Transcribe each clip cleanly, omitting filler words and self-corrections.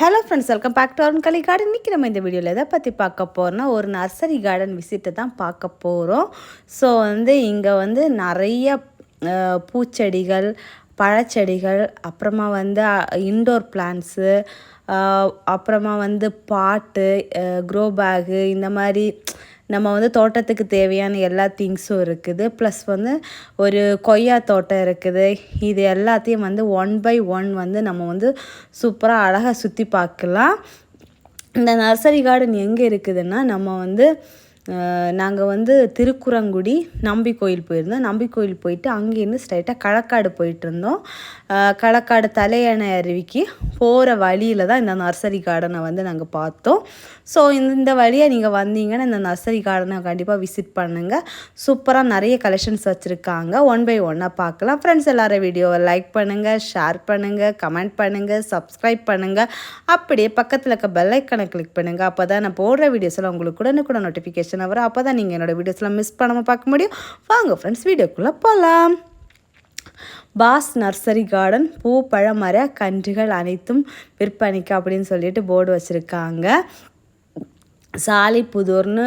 Hello friends, welcome back to Arunkali garden. இன்றைக்கி நம்ம இந்த வீடியோவில் எதை பற்றி பார்க்க போகிறோம்னா, ஒரு நர்சரி கார்டன் விசிட்டை தான் பார்க்க போகிறோம். ஸோ இங்கே நிறைய பூச்செடிகள், பழச்செடிகள், அப்புறமா இன்டோர் பிளான்ட்ஸு, அப்புறமா பாட்டு, க்ரோ பேகு, இந்த மாதிரி நம்ம தோட்டத்துக்கு தேவையான எல்லா திங்ஸும் இருக்குது. ப்ளஸ் ஒரு கொய்யா தோட்டம் இருக்குது. இது எல்லாத்தையும் 1 பை 1 நம்ம சூப்பராக அழகாக சுற்றி பார்க்கலாம். இந்த நர்சரி கார்டன் எங்கே இருக்குதுன்னா, நாங்கள் திருக்குறங்குடி நம்பி கோயில் போயிருந்தோம். நம்பி கோயில் போயிட்டு அங்கேருந்து ஸ்ட்ரைட்டாக களக்காடு போயிட்டுருந்தோம். களக்காடு தலையணை அருவிக்கு போகிற வழியில் தான் இந்த நர்சரி கார்டனை நாங்கள் பார்த்தோம். ஸோ இந்த வழியாக நீங்கள் வந்தீங்கன்னா இந்த நர்சரி கார்டனை கண்டிப்பாக விசிட் பண்ணுங்கள். சூப்பராக நிறைய கலெக்ஷன்ஸ் வச்சுருக்காங்க. 1 பை 1 பார்க்கலாம். ஃப்ரெண்ட்ஸ், எல்லாரும் வீடியோவை லைக் பண்ணுங்கள், ஷேர் பண்ணுங்கள், கமெண்ட் பண்ணுங்கள், சப்ஸ்கிரைப் பண்ணுங்கள். அப்படியே பக்கத்தில் இருக்க பெல் ஐக்கனை கிளிக் பண்ணுங்கள். அப்போ தான் நான் போடுற வீடியோஸில் உங்களுக்கு உடனுக்குடன் நோட்டிஃபிகேஷன் வரும். அப்போ தான் நீங்கள் என்னோடய வீடியோஸ்லாம் மிஸ் பண்ணாமல் பார்க்க முடியும். வாங்க ஃப்ரெண்ட்ஸ், வீடியோக்குள்ளே போகலாம். பாஸ் நர்சரி கார்டன், பூ பழ மர கன்றுகள் அனைத்தும் விற்பனைக்கு அப்படின்னு சொல்லிட்டு போர்டு வச்சுருக்காங்க. சாலிப்புதூர்னு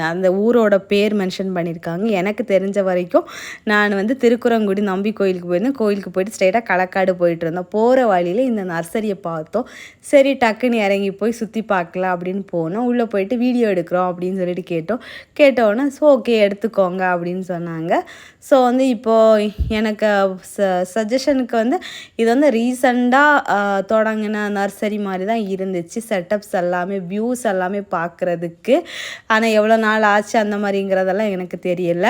அந்த ஊரோட பேர் மென்ஷன் பண்ணியிருக்காங்க. எனக்கு தெரிஞ்ச வரைக்கும் நான் திருக்குறங்குடி நம்பி கோயிலுக்கு போயிருந்தேன். கோயிலுக்கு போயிட்டு ஸ்ட்ரைட்டாக களக்காடு போயிட்டு இருந்தோம். போகிற வழியில் இந்த நர்சரியை பார்த்தோம். சரி, டக்குன்னு இறங்கி போய் சுற்றி பார்க்கலாம் அப்படின்னு போனோம். உள்ளே போயிட்டு வீடியோ எடுக்கிறோம் அப்படின்னு சொல்லிட்டு கேட்டோன்னே ஓகே எடுத்துக்கோங்க அப்படின்னு சொன்னாங்க. ஸோ இப்போது எனக்கு சஜஷனுக்கு இது ரீசண்டாக தொடங்கின நர்சரி மாதிரி தான் இருந்துச்சு. செட்டப்ஸ் எல்லாமே, வியூஸ் எல்லாமே பார்க்குறதுக்கு. ஆனால் எவ்வளோ நாள் ஆச்சு அந்த மாதிரிங்கிறதெல்லாம் எனக்கு தெரியல.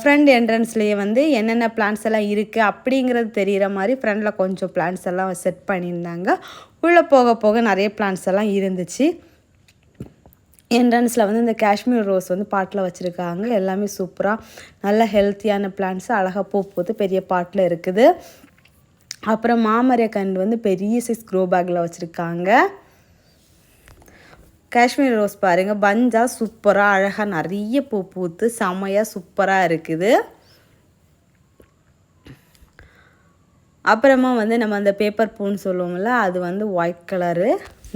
ஃப்ரண்ட் என்ட்ரன்ஸ்லேயே என்னென்ன பிளான்ஸ் எல்லாம் இருக்குது அப்படிங்கிறது தெரிகிற மாதிரி ஃப்ரண்டில் கொஞ்சம் பிளான்ஸ் எல்லாம் செட் பண்ணியிருந்தாங்க. உள்ளே போக போக நிறைய பிளான்ஸ் எல்லாம் இருந்துச்சு. என்ட்ரன்ஸில் இந்த காஷ்மீர் ரோஸ் பாட்டில் வச்சுருக்காங்க. எல்லாமே சூப்பராக நல்ல ஹெல்த்தியான பிளான்ட்ஸு, அழகாக பூத்து பெரிய பாட்டில் இருக்குது. அப்புறம் மாமரக்கன்று பெரிய சைஸ் க்ரோ பேக்கில் வச்சுருக்காங்க. காஷ்மீர் ரோஸ் பாருங்கள், பஞ்சாக சூப்பராக அழகாக நிறைய பூத்து செம்மையாக சூப்பராக இருக்குது. அப்புறமா நம்ம அந்த பேப்பர் பூன்னு சொல்லுவோம்ல, அது ஒயிட் கலரு,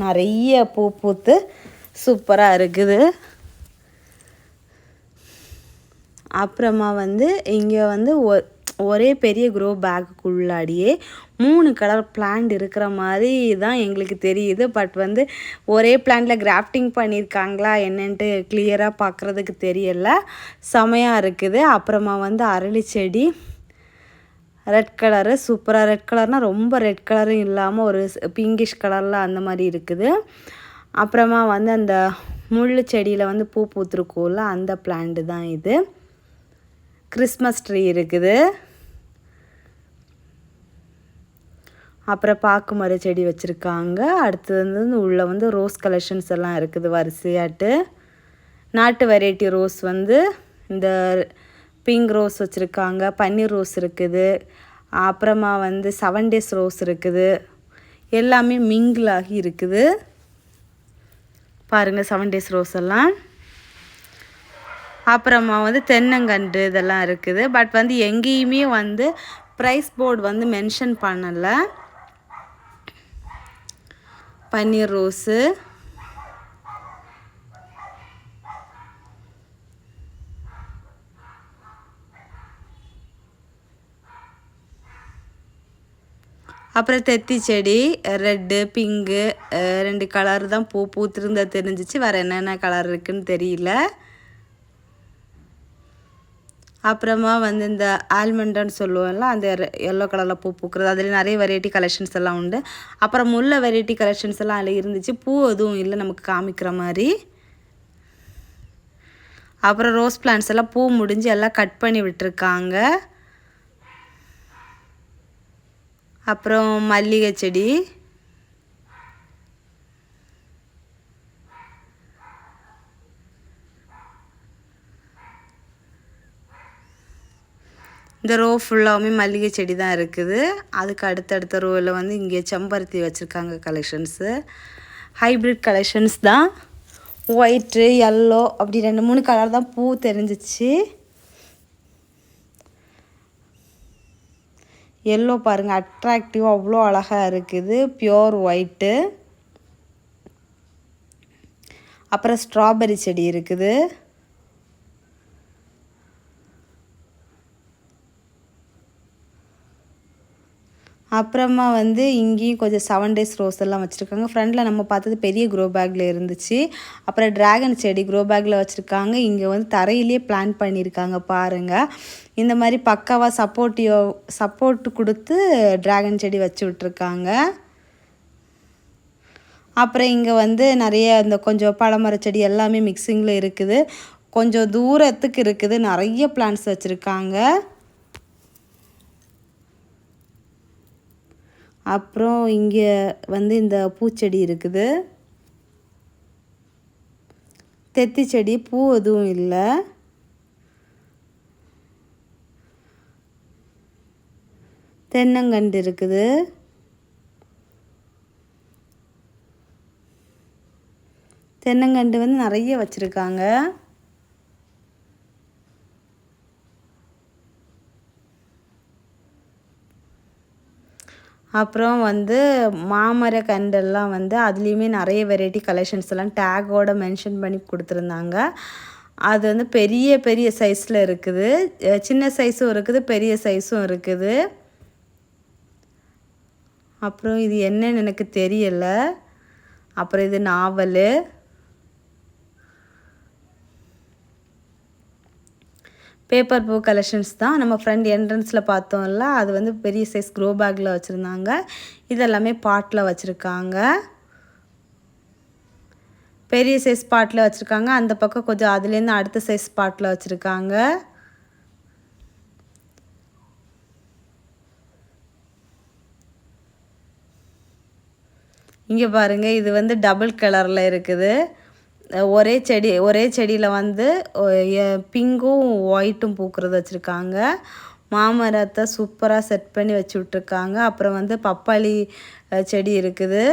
நிறைய பூத்து சூப்பராக இருக்குது. அப்புறமா இங்கே ஒரே பெரிய க்ரோ பேக்குள்ளாடியே 3 கலர் பிளான்ட் இருக்கிற மாதிரி தான் எங்களுக்கு தெரியுது. பட் ஒரே பிளான்ட்டில் கிராஃப்டிங் பண்ணியிருக்காங்களா என்னன்ட்டு கிளியராக பார்க்குறதுக்கு தெரியலை. செமையாக இருக்குது. அப்புறமா அரளி செடி ரெட் கலரு, சூப்பராக ரெட் கலர்னால் ரொம்ப ரெட் கலரும் இல்லாமல் ஒரு பிங்கிஷ் கலரில் அந்த மாதிரி இருக்குது. அப்புறமா அந்த முள் செடியில் பூ பூத்துருக்கோம்ல, அந்த பிளான்ட்டு தான் இது. கிறிஸ்மஸ் ட்ரீ இருக்குது. அப்புறம் பாக்கு மர செடி வச்சுருக்காங்க. அடுத்தது உள்ளே ரோஸ் கலெக்ஷன்ஸ் எல்லாம் இருக்குது வரிசையாட்டு. நாட்டு வெரைட்டி ரோஸ் இந்த பிங்க் ரோஸ் வச்சுருக்காங்க, பன்னீர் ரோஸ் இருக்குது. அப்புறமா 7 days ரோஸ் இருக்குது. எல்லாமே மிங்கிளாகி இருக்குது பாருங்கள், 7 days ரோஸ் எல்லாம். அப்புறமா தென்னங்கன்று இதெல்லாம் இருக்குது. பட் எங்கேயுமே ப்ரைஸ் போர்டு மென்ஷன் பண்ணலை. பன்னீர் ரோஸு, அப்புறம் தெத்தி செடி ரெட்டு பிங்கு 2 கலர் தான் பூத்திருந்தா தெரிஞ்சிச்சு. வேறு என்னென்ன கலர் இருக்குதுன்னு தெரியல. அப்புறமா இந்த ஆல்மண்டுன்னு சொல்லுவோம்ல, அந்த எல்லோ கலரில் பூக்கிறது, அதில் நிறைய வெரைட்டி கலெக்ஷன்ஸ் எல்லாம் உண்டு. அப்புறம் முல்லை வெரைட்டி கலெக்ஷன்ஸ் எல்லாம் அதில் இருந்துச்சு. பூ எதுவும் இல்லை நமக்கு காமிக்கிற மாதிரி. அப்புறம் ரோஸ் பிளான்ட்ஸ் எல்லாம் பூ முடிஞ்சு எல்லாம் கட் பண்ணி விட்டுருக்காங்க. அப்புறம் மல்லிகை செடி, இந்த ரோ ஃபுல்லாகவுமே மல்லிகை செடி தான் இருக்குது. அதுக்கு அடுத்தடுத்த ரோவில் இங்கே செம்பருத்தி வச்சுருக்காங்க கலெக்ஷன்ஸு. ஹைப்ரிட் கலெக்ஷன்ஸ் தான். ஒயிட்டு, எல்லோ அப்படி 2-3 கலர் தான் பூ தெரிஞ்சிச்சு. எல்லோ பாருங்கள், அட்ராக்டிவாக அவ்வளோ அழகாக இருக்குது. Pure white. அப்புறம் ஸ்ட்ராபெரி செடி இருக்குது. அப்புறமா வந்து இங்கேயும் கொஞ்சம் 7 டேஸ் ரோஸ் எல்லாம் வச்சுருக்காங்க. ஃப்ரண்டில் நம்ம பார்த்தது பெரிய க்ரோ பேக்கில் இருந்துச்சு. அப்புறம் ட்ராகன் செடி க்ரோ பேக்கில் வச்சுருக்காங்க. இங்கே வந்து தரையிலே பிளான் பண்ணியிருக்காங்க பாருங்கள். இந்த மாதிரி பக்காவாக சப்போர்ட் கொடுத்து ட்ராகன் செடி வச்சு விட்ருக்காங்க. அப்புறம் இங்கே வந்து நிறைய இந்த கொஞ்சம் பழமர செடி எல்லாமே மிக்சிங்கில் இருக்குது. கொஞ்சம் தூரத்துக்கு இருக்குது, நிறைய பிளான்ட்ஸ் வச்சுருக்காங்க. அப்புறம் இங்கே வந்து இந்த பூச்செடி இருக்குது. தெத்தி செடி, பூ எதுவும் இல்லை. தென்னங்கண்டு இருக்குது. தென்னங்கண்டு வந்து நிறைய வச்சுருக்காங்க. அப்புறம் வந்து மாமர கண்டெல்லாம் வந்து அதுலேயுமே நிறைய வெரைட்டி கலெக்ஷன்ஸ் எல்லாம் டேக்கோடு மென்ஷன் பண்ணி கொடுத்துருந்தாங்க. அது வந்து பெரிய பெரிய சைஸில் இருக்குது, சின்ன சைஸும் இருக்குது, பெரிய சைஸும் இருக்குது. அப்புறம் இது என்னன்னு எனக்கு தெரியலை. அப்புறம் இது நாவல். பேப்பர் பூ கலெக்ஷன்ஸ் தான். நம்ம ஃப்ரண்ட் என்ட்ரன்ஸில் பார்த்தோம்ல, அது வந்து பெரிய சைஸ் க்ரோ பேக்கில் வச்சுருந்தாங்க. இதெல்லாமே பாட்டில் வச்சுருக்காங்க. பெரிய சைஸ் பாட்டில் வச்சுருக்காங்க. அந்த பக்கம் கொஞ்சம் அதுலேருந்து அடுத்த சைஸ் பாட்டில் வச்சுருக்காங்க. இங்கே பாருங்கள், இது வந்து டபுள் கலரில் இருக்குது. ஒரே செடியில் வந்து பிங்க்கும் ஒயிட்டும் பூக்கிறது வச்சுருக்காங்க. மாமரத்தை சூப்பராக செட் பண்ணி வச்சு விட்ருக்காங்க. அப்புறம் வந்து பப்பாளி செடி இருக்குது.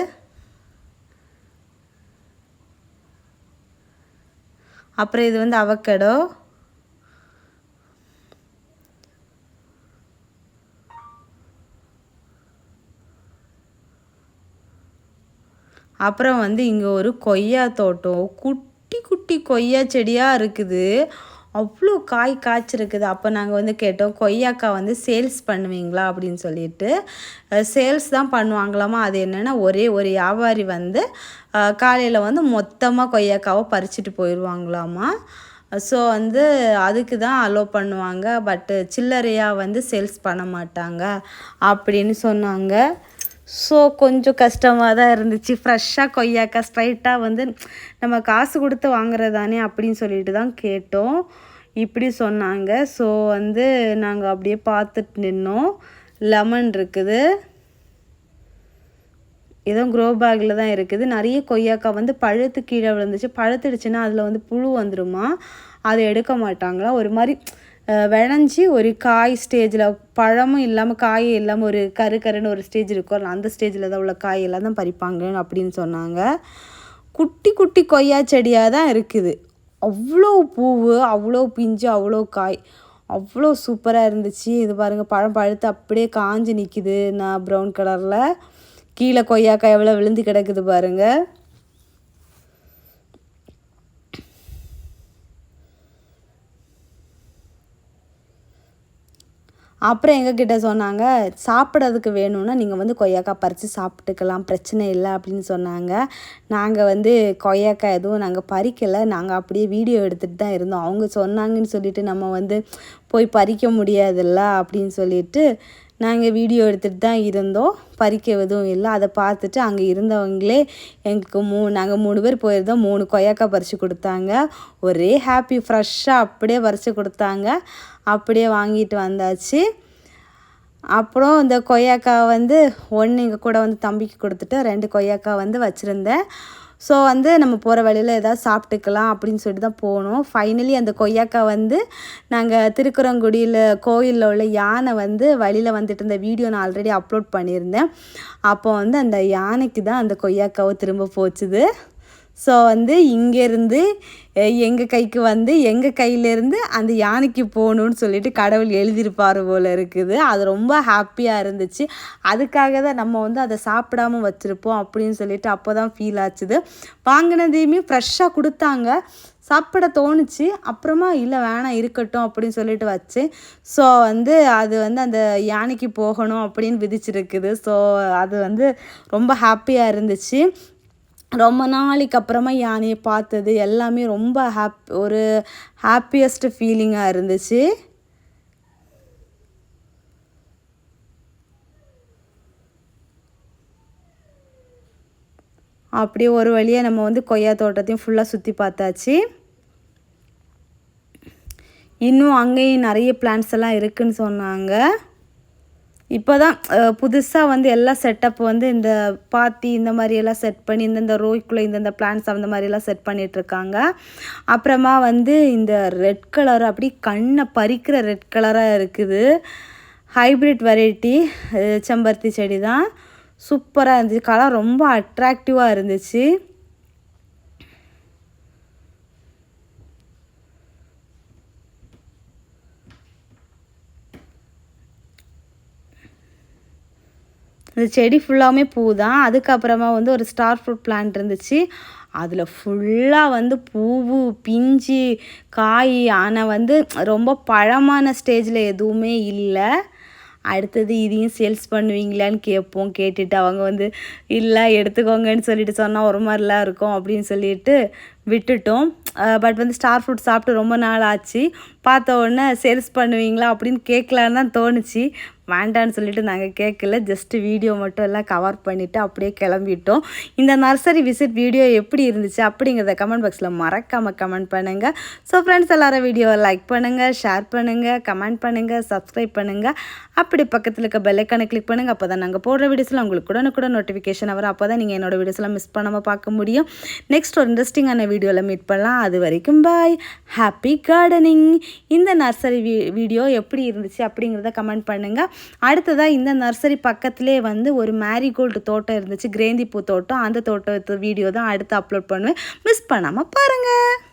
அப்புறம் இது வந்து அவக்கடோ. அப்புறம் வந்து இங்கே ஒரு கொய்யா தோட்டம், குட்டி குட்டி கொய்யா செடியாக இருக்குது. அவ்வளோ காய் காய்ச்சிருக்குது. அப்போ நாங்கள் வந்து கேட்டோம், கொய்யாக்காய் வந்து சேல்ஸ் பண்ணுவீங்களா அப்படின்னு சொல்லிட்டு. சேல்ஸ் தான் பண்ணுவாங்களாமா. அது என்னென்னா, ஒரே ஒரு வியாபாரி வந்து காலையில் வந்து மொத்தமாக கொய்யாக்காவை பறிச்சுட்டு போயிடுவாங்களாமா. ஸோ வந்து அதுக்கு தான் அலோவ் பண்ணுவாங்க, பட்டு சில்லறையாக வந்து சேல்ஸ் பண்ண மாட்டாங்க அப்படின்னு சொன்னாங்க. ஸோ கொஞ்சம் கஷ்டமாக தான் இருந்துச்சு. ஃப்ரெஷ்ஷாக கொய்யாக்காய் ஸ்ட்ரைட்டாக வந்து நம்ம காசு கொடுத்து வாங்குறதானே அப்படின்னு சொல்லிட்டு தான் கேட்டோம். இப்படி சொன்னாங்க. ஸோ வந்து நாங்கள் அப்படியே பார்த்துட்டு நின்னோம். லெமன் இருக்குது. ஏதோ க்ரோ பேக்கில் தான் இருக்குது. நிறைய கொய்யாக்காய் வந்து பழுத்து கீழே விழுந்துச்சு. பழுத்துடுச்சுன்னா அதில் வந்து புழு வந்துடுமா, அதை எடுக்க மாட்டாங்களா. ஒரு மாதிரி விளைஞ்சி ஒரு காய் ஸ்டேஜில், பழமும் இல்லாமல் காயும் இல்லாமல் ஒரு கருன்னு ஒரு ஸ்டேஜ் இருக்கும், அந்த ஸ்டேஜில் தான் உள்ள காயெல்லாம் தான் பறிப்பாங்க அப்படின்னு சொன்னாங்க. குட்டி குட்டி கொய்யா செடியாக தான் இருக்குது. அவ்வளோ பூவு, அவ்வளோ பிஞ்சு, அவ்வளோ காய், அவ்வளோ சூப்பராக இருந்துச்சு. இது பாருங்கள், பழம் பழுத்து அப்படியே காஞ்சி நிற்கிது. நான் ப்ரௌன் கலரில் கீழே கொய்யாக்காய் எவ்வளோ விழுந்து கிடக்குது பாருங்கள். அப்புறம் எங்ககிட்ட சொன்னாங்க, சாப்பிட்றதுக்கு வேணும்னா நீங்கள் வந்து கொய்யாக்காய் பறித்து சாப்பிட்டுக்கலாம், பிரச்சனை இல்லை அப்படின்னு சொன்னாங்க. நாங்கள் வந்து கொய்யாக்காய் எதுவும் நாங்கள் பறிக்கலை, நாங்கள் அப்படியே வீடியோ எடுத்துகிட்டு தான் இருந்தோம். அவங்க சொன்னாங்கன்னு சொல்லிவிட்டு நம்ம வந்து போய் பறிக்க முடியாதுல்ல அப்படின்னு சொல்லிட்டு நாங்கள் வீடியோ எடுத்துகிட்டு தான் இருந்தோம். பறிக்க எதுவும் இல்லை. அதை பார்த்துட்டு அங்கே இருந்தவங்களே எங்களுக்கு நாங்கள் 3 பேர் போயிருந்தோம், 3 கொய்யாக்காய் பறித்து கொடுத்தாங்க. ஒரே ஹாப்பி, ஃப்ரெஷ்ஷாக அப்படியே பறித்து கொடுத்தாங்க. அப்படியே வாங்கிட்டு வந்தாச்சு. அப்புறம் இந்த கொய்யாக்காய் வந்து 1 எங்கள் கூட வந்து தம்பிக்கு கொடுத்துட்டு 2 கொய்யாக்காய் வந்து வச்சுருந்தேன். ஸோ வந்து நம்ம போகிற வழியில் ஏதாவது சாப்பிட்டுக்கலாம் அப்படின்னு சொல்லிட்டு தான் போனோம். ஃபைனலி அந்த கொய்யாக்காய் வந்து நாங்கள் திருக்குறங்குடியில் கோயிலில் உள்ள யானை வந்து வழியில் வந்துட்டு இருந்த வீடியோ நான் ஆல்ரெடி அப்லோட் பண்ணியிருந்தேன். அப்போ வந்து அந்த யானைக்கு தான் அந்த கொய்யாக்காவை திரும்ப போச்சுது. ஸோ வந்து இங்கேருந்து எங்கள் கைக்கு வந்து எங்கள் கையிலேருந்து அந்த யானைக்கு போகணுன்னு சொல்லிட்டு கடவுள் எழுதியிருப்பார் போல் இருக்குது. அது ரொம்ப ஹாப்பியாக இருந்துச்சு. அதுக்காக தான் நம்ம வந்து அதை சாப்பிடாமல் வச்சுருப்போம் அப்படின்னு சொல்லிட்டு அப்போ தான் ஃபீல் ஆச்சுது. வாங்கினதையுமே ஃப்ரெஷ்ஷாக கொடுத்தாங்க. சாப்பிட தோணுச்சு. அப்புறமா இல்லை வேணாம் இருக்கட்டும் அப்படின்னு சொல்லிட்டு வச்சேன். ஸோ வந்து அது வந்து அந்த யானைக்கு போகணும் அப்படின்னு விதிச்சிருக்குது. ஸோ அது வந்து ரொம்ப ஹாப்பியாக இருந்துச்சு. ரொம்ப நாளைக்கு அப்புறமா யானையை பார்த்தது எல்லாமே ரொம்ப ஒரு ஹாப்பியஸ்ட் ஃபீலிங்காக இருந்துச்சு. அப்படியே ஒரு வழியாக நம்ம வந்து கொய்யா தோட்டத்தையும் ஃபுல்லாக சுற்றி பார்த்தாச்சு. இன்னும் அங்கேயும் நிறைய பிளான்ஸ் எல்லாம் இருக்குதுன்னு சொன்னாங்க. இப்போ தான் புதுசாக வந்து எல்லா செட்டப் வந்து இந்த பாத்தி இந்த மாதிரியெல்லாம் செட் பண்ணி இந்தந்த ரோய்க்குள்ளே இந்தந்த பிளான்ஸ் அந்த மாதிரியெல்லாம் செட் பண்ணிகிட்ருக்காங்க. அப்புறமா வந்து இந்த ரெட் கலர் அப்படி கண்ணை பறிக்கிற ரெட் கலராக இருக்குது. ஹைப்ரிட் வெரைட்டி செம்பருத்தி செடி தான். சூப்பராக இருந்துச்சு. கலர் ரொம்ப அட்ராக்டிவாக இருந்துச்சு. இந்த செடி ஃபுல்லாமே பூ தான். அதுக்கப்புறமா வந்து ஒரு ஸ்டார் ஃப்ரூட் பிளான்ட் இருந்துச்சு. அதில் ஃபுல்லாக வந்து பூவு பிஞ்சு காய். ஆனால் வந்து ரொம்ப பழமான ஸ்டேஜில் எதுவுமே இல்லை. அடுத்தது இதையும் சேல்ஸ் பண்ணுவீங்களான்னு கேட்போம். கேட்டுட்டு அவங்க வந்து இல்லை எடுத்துக்கோங்கன்னு சொல்லிட்டு சொன்னால் ஒரு மாதிரிலாம் இருக்கும் அப்படின்னு சொல்லிட்டு விட்டுட்டோம். பட் வந்து ஸ்டார் ஃப்ரூட் சாப்பிட்டு ரொம்ப நாள் ஆச்சு. பார்த்த உடனே சேல்ஸ் பண்ணுவீங்களா அப்படின்னு கேட்கலான்னு தான் தோணுச்சு. வேண்டான்னு சொல்லிட்டு நாங்கள் கேட்கல. ஜஸ்ட்டு வீடியோ மட்டும் எல்லாம் கவர் பண்ணிவிட்டு அப்படியே கிளம்பிட்டோம். இந்த நர்சரி விசிட் வீடியோ எப்படி இருந்துச்சு அப்படிங்கிறத கமெண்ட் பாக்ஸில் மறக்காமல் கமெண்ட் பண்ணுங்கள். ஸோ ஃப்ரெண்ட்ஸ் எல்லோரும் வீடியோவை லைக் பண்ணுங்கள், ஷேர் பண்ணுங்கள், கமெண்ட் பண்ணுங்கள், சப்ஸ்கிரைப் பண்ணுங்கள். அப்படி பக்கத்தில் இருக்க பெல் ஐக்கானை கிளிக் பண்ணுங்கள். அப்போ தான் நாங்கள் போடுற வீடியோஸில் உங்களுக்கு கூட நோட்டிஃபிகேஷன் வரும். அப்போ தான் நீங்கள் என்னோடய வீடியோஸ்லாம் மிஸ் பண்ணாமல் பார்க்க முடியும். நெக்ஸ்ட் ஒரு இன்ட்ரெஸ்டிங்கான வீடியோவில் மீட் பண்ணலாம். அது வரைக்கும் பாய். Happy gardening. இந்த நர்சரி வீடியோ எப்படி இருந்துச்சு அப்படிங்கிறத கமெண்ட் பண்ணுங்கள். அடுத்ததாக இந்த நர்சரி பக்கத்துலேயே வந்து ஒரு மேரிகோல்டு தோட்டம் இருந்துச்சு, கிரேந்தி பூ தோட்டம். அந்த தோட்டத்து வீடியோ தான் அடுத்து அப்லோட் பண்ணுவேன். மிஸ் பண்ணாமல் பாருங்கள்.